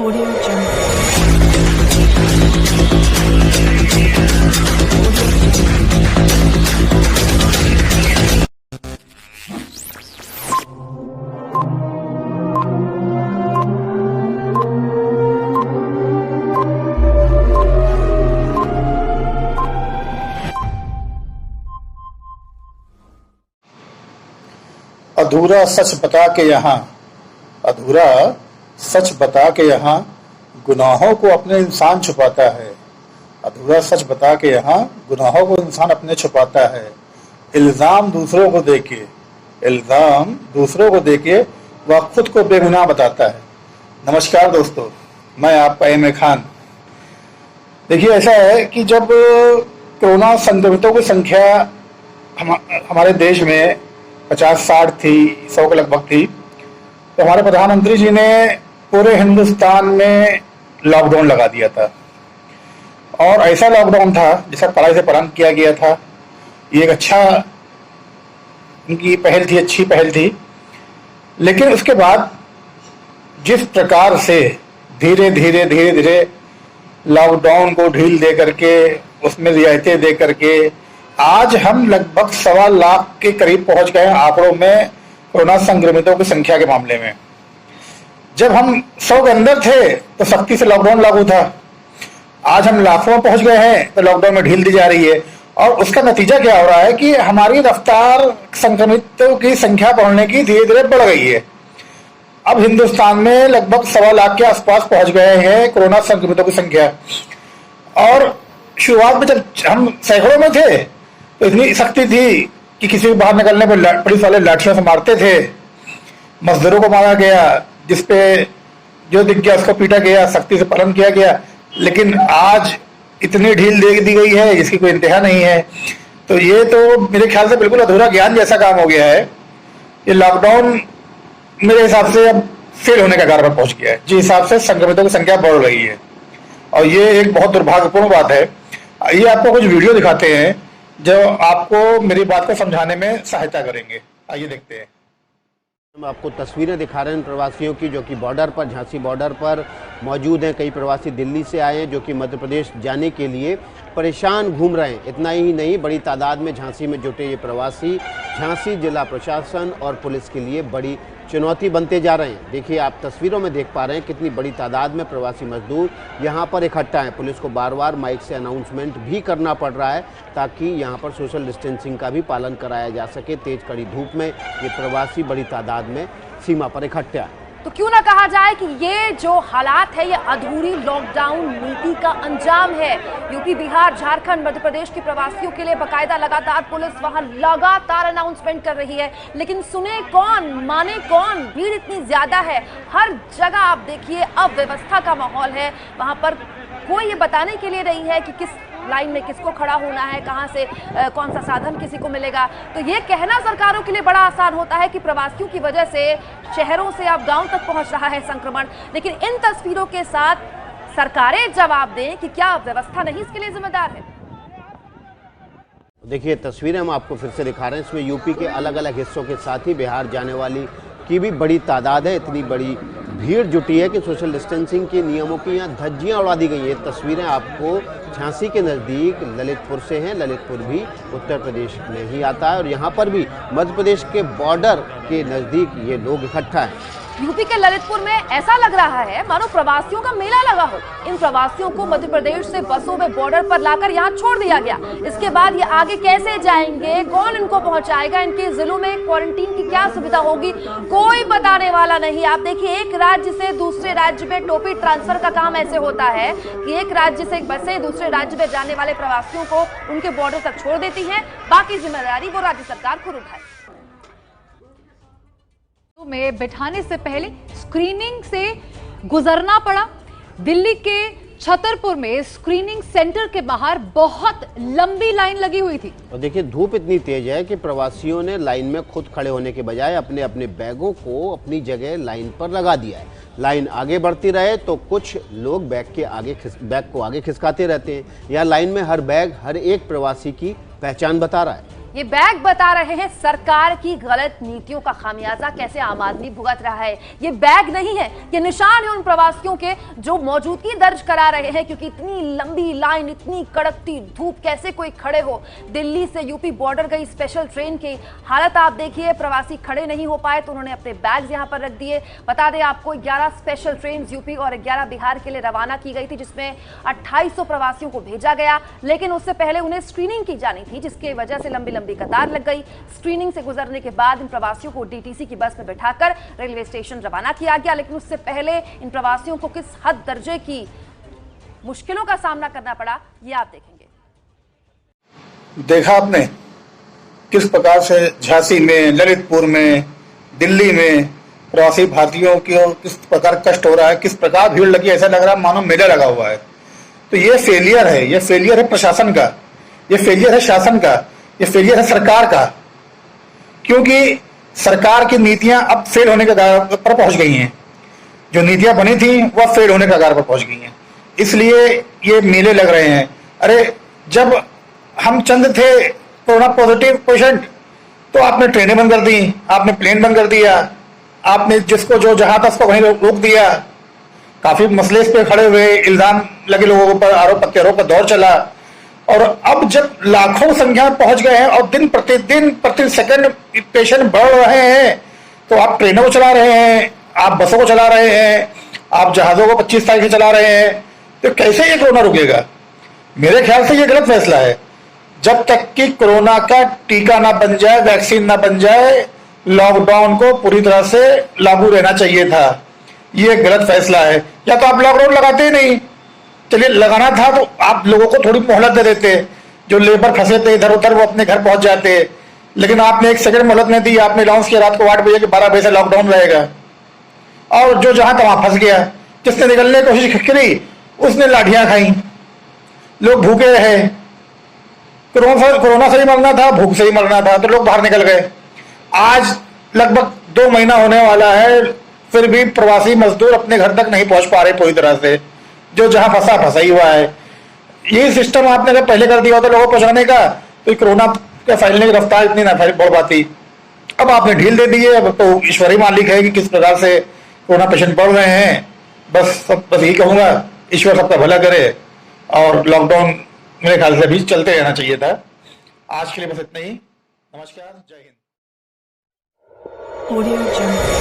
Audio Jungle. अधूरा सच बता के यहाँ अधूरा सच बता के यहाँ गुनाहों को अपने इंसान छुपाता है। अधूरा सच बता के यहाँ गुनाहों को इंसान अपने छुपाता है। इल्जाम दूसरों को देके वह खुद को बेगुनाह बताता है। नमस्कार दोस्तों, मैं आपका एम खान। देखिए, ऐसा है कि जब कोरोना संक्रमितों की संख्या हमारे देश में 50-60 थी, 100 के लगभग थी, तो हमारे प्रधानमंत्री जी ने पूरे हिंदुस्तान में लॉकडाउन लगा दिया था। और ऐसा लॉकडाउन था जिसका कड़ाई से पालन किया गया था। ये एक इनकी पहल थी, अच्छी पहल थी। लेकिन उसके बाद जिस प्रकार से धीरे धीरे लॉकडाउन को ढील दे करके, उसमें रियायतें दे करके आज हम लगभग 1.25 लाख के करीब पहुंच गए हैं आंकड़ों में कोरोना संक्रमितों की संख्या के मामले में। जब हम 100 के अंदर थे तो सख्ती से लॉकडाउन लागू था। आज हम लाखों में पहुंच गए हैं तो लॉकडाउन में ढील दी जा रही है। और उसका नतीजा क्या हो रहा है कि हमारी रफ्तार संक्रमितों की संख्या बढ़ने की धीरे धीरे बढ़ गई है। अब हिंदुस्तान में लगभग 1.25 लाख के आसपास पहुंच गए हैं कोरोना संक्रमितों की संख्या। और शुरुआत में जब हम सैकड़ों में थे तो इतनी सख्ती थी कि किसी को बाहर निकलने पर पुलिस वाले लाठियों से मारते थे। मजदूरों को मारा गया, जिसपे जो दिख गया उसको पीटा गया, सख्ती से पालन किया गया। लेकिन आज इतनी ढील दे दी गई है जिसकी कोई इंतहा नहीं है। तो ये तो मेरे ख्याल से बिल्कुल अधूरा ज्ञान जैसा काम हो गया है। ये लॉकडाउन मेरे हिसाब से अब फेल होने का कगार पर पहुंच गया है, जिस हिसाब से संक्रमितों की संख्या बढ़ रही है। और ये एक बहुत दुर्भाग्यपूर्ण बात है। ये आपको कुछ वीडियो दिखाते हैं जो आपको मेरी बात को समझाने में सहायता करेंगे। आइए देखते हैं। हम आपको तस्वीरें दिखा रहे हैं प्रवासियों की, जो कि बॉर्डर पर, झांसी बॉर्डर पर मौजूद हैं। कई प्रवासी दिल्ली से आए हैं जो कि मध्य प्रदेश जाने के लिए परेशान घूम रहे हैं। इतना ही नहीं, बड़ी तादाद में झांसी में जुटे ये प्रवासी झांसी जिला प्रशासन और पुलिस के लिए बड़ी चुनौती बनते जा रहे हैं। देखिए, आप तस्वीरों में देख पा रहे हैं कितनी बड़ी तादाद में प्रवासी मजदूर यहाँ पर इकट्ठा हैं। पुलिस को बार बार माइक से अनाउंसमेंट भी करना पड़ रहा है ताकि यहाँ पर सोशल डिस्टेंसिंग का भी पालन कराया जा सके। तेज कड़ी धूप में ये प्रवासी बड़ी तादाद में सीमा पर इकट्ठा है। तो क्यों ना कहा जाए कि ये जो हालात है ये अधूरी लॉकडाउन नीति का अंजाम है। यूपी, बिहार, झारखंड, मध्य प्रदेश के प्रवासियों के लिए बाकायदा लगातार पुलिस वहां लगातार अनाउंसमेंट कर रही है। लेकिन सुने कौन, माने कौन? भीड़ इतनी ज्यादा है, हर जगह आप देखिए अव्यवस्था का माहौल है। वहां पर कोई ये बताने के लिए नहीं है कि किस लाइन में किसको खड़ा होना है, कहां से कौन सा साधन किसी को मिलेगा। तो ये कहना सरकारों के लिए बड़ा आसान होता है कि प्रवासियों की वजह से शहरों से अब गांव तक पहुंच रहा है संक्रमण। लेकिन इन तस्वीरों के साथ सरकारें जवाब दें कि क्या व्यवस्था नहीं इसके लिए जिम्मेदार है। देखिए, तस्वीरें हम आपको फिर से दिखा रहे हैं। इसमें यूपी के अलग अलग हिस्सों के साथ ही बिहार जाने वाली की भी बड़ी तादाद है। इतनी बड़ी भीड़ जुटी है कि सोशल डिस्टेंसिंग के नियमों की यहाँ धज्जियाँ उड़ा दी गई हैं। ये तस्वीरें आपको झांसी के नज़दीक ललितपुर से हैं। ललितपुर भी उत्तर प्रदेश में ही आता है और यहाँ पर भी मध्य प्रदेश के बॉर्डर के नज़दीक ये लोग इकट्ठा हैं। यूपी के ललितपुर में ऐसा लग रहा है मानो प्रवासियों का मेला लगा हो। इन प्रवासियों को मध्य प्रदेश से बसों में बॉर्डर पर लाकर यहाँ छोड़ दिया गया। इसके बाद ये आगे कैसे जाएंगे, कौन इनको पहुंचाएगा, इनके जिलों में क्वारंटीन की क्या सुविधा होगी, कोई बताने वाला नहीं। आप देखिए, एक राज्य से दूसरे राज्य में टोपी ट्रांसफर का काम ऐसे होता है कि एक राज्य से बसें दूसरे राज्य में जाने वाले प्रवासियों को उनके बॉर्डर तक छोड़ देती है। बाकी जिम्मेदारी वो राज्य सरकार खुद उठाए। में बैठाने से पहले स्क्रीनिंग से गुजरना पड़ा। दिल्ली के छतरपुर में स्क्रीनिंग सेंटर के बाहर बहुत लंबी लाइन लगी हुई थी। और देखिए, धूप इतनी तेज है कि प्रवासियों ने लाइन में खुद खड़े होने के बजाय अपने अपने बैगों को अपनी जगह लाइन पर लगा दिया है। लाइन आगे बढ़ती रहे तो कुछ लोग बैग को आगे खिसकाते रहते हैं। यह लाइन में हर बैग हर एक प्रवासी की पहचान बता रहा है। ये बैग बता रहे हैं सरकार की गलत नीतियों का खामियाजा कैसे आम आदमी भुगत रहा है। ये बैग नहीं है, ये निशान है उन प्रवासियों के जो मौजूदगी दर्ज करा रहे हैं, क्योंकि इतनी लंबी लाइन, इतनी कड़कती धूप, कैसे कोई खड़े हो। दिल्ली से यूपी बॉर्डर गई स्पेशल ट्रेन की हालत आप देखिए, प्रवासी खड़े नहीं हो पाए तो उन्होंने अपने बैग्स यहां पर रख दिए। बता दें आपको 11 स्पेशल ट्रेन यूपी और 11 बिहार के लिए रवाना की गई थी, जिसमें 2800 प्रवासियों को भेजा गया, लेकिन उससे पहले उन्हें स्क्रीनिंग की जानी थी, जिसकी वजह से लंबी कतार लग गई। स्क्रीनिंग से गुजरने के बाद इन प्रवासियों को डीटीसी की बस में बिठाकर रेलवे स्टेशन रवाना किया गया, लेकिन उससे पहले इन प्रवासियों को किस हद दर्जे की मुश्किलों का सामना करना पड़ा, ये आप देखेंगे। देखा आपने किस प्रकार से झांसी में, ललितपुर में, दिल्ली में प्रवासी भारतीयों को किस प्रकार कष्ट हो रहा है, किस प्रकार भीड़ लगी, ऐसा लग रहा है मानो मेला लगा हुआ है। तो ये फेलियर है, ये फेलियर है प्रशासन का, ये फेलियर है शासन का, ये फेलियर है सरकार का, क्योंकि सरकार की नीतियां अब फेल होने के कगार पर पहुंच गई हैं। जो नीतियां बनी थी वह फेल होने के कगार पर पहुंच गई हैं, इसलिए ये मेले लग रहे हैं। अरे जब हम चंद थे कोरोना पॉजिटिव पेशेंट तो आपने ट्रेनें बंद कर दी, आपने प्लेन बंद कर दिया, आपने जिसको जो जहां था उसको वहीं रोक दिया। काफी मसले इस पे खड़े हुए, इल्जाम लगे लोगों पर, आरोप प्रत्यारोप का दौर चला। और अब जब लाखों संख्या में पहुंच गए हैं और दिन प्रतिदिन प्रति सेकंड पेशेंट बढ़ रहे हैं, तो आप ट्रेनों को चला रहे हैं, आप बसों को चला रहे हैं, आप जहाजों को 25 तारीख से चला रहे हैं, तो कैसे ये कोरोना रुकेगा? मेरे ख्याल से ये गलत फैसला है। जब तक कि कोरोना का टीका ना बन जाए, वैक्सीन ना बन जाए, लॉकडाउन को पूरी तरह से लागू रहना चाहिए था। ये गलत फैसला है। या तो आप लॉकडाउन लगाते ही नहीं, चलिए लगाना था तो आप लोगों को थोड़ी मोहलत दे देते, जो लेबर फंसे थे इधर उधर वो अपने घर पहुंच जाते, लेकिन आपने 1 सेकंड मोहलत नहीं दी। आपने अनाउंस किया रात को 8 बजे कि 12 बजे से लॉकडाउन रहेगा, और जो जहां था वहां फंस गया। जिसने निकलने की कोशिश करी उसने लाठियां खाई, लोग भूखे रहे। कोरोना से ही मरना था, भूख से ही मरना था, तो लोग बाहर निकल गए। आज लगभग 2 महीना होने वाला है, फिर भी प्रवासी मजदूर अपने घर तक नहीं पहुंच पा रहे पूरी तरह से। जो जहां फंसा ही हुआ है। ये सिस्टम आपने अगर पहले कर दिया होता लोगों को पहुंचाने का, तो कोरोना के फैलने की रफ्तार इतनी ना बढ़ पाती। अब आपने ढील दे दी है, अब तो ईश्वर ही मालिक है कि किस प्रकार से कोरोना पेशेंट बढ़ रहे हैं। बस यही कहूंगा, ईश्वर सबका भला करे, और लॉकडाउन मेरे ख्याल से भी चलते रहना चाहिए था। आज के लिए बस इतना ही। नमस्कार, जय हिंद। Audio Jungle.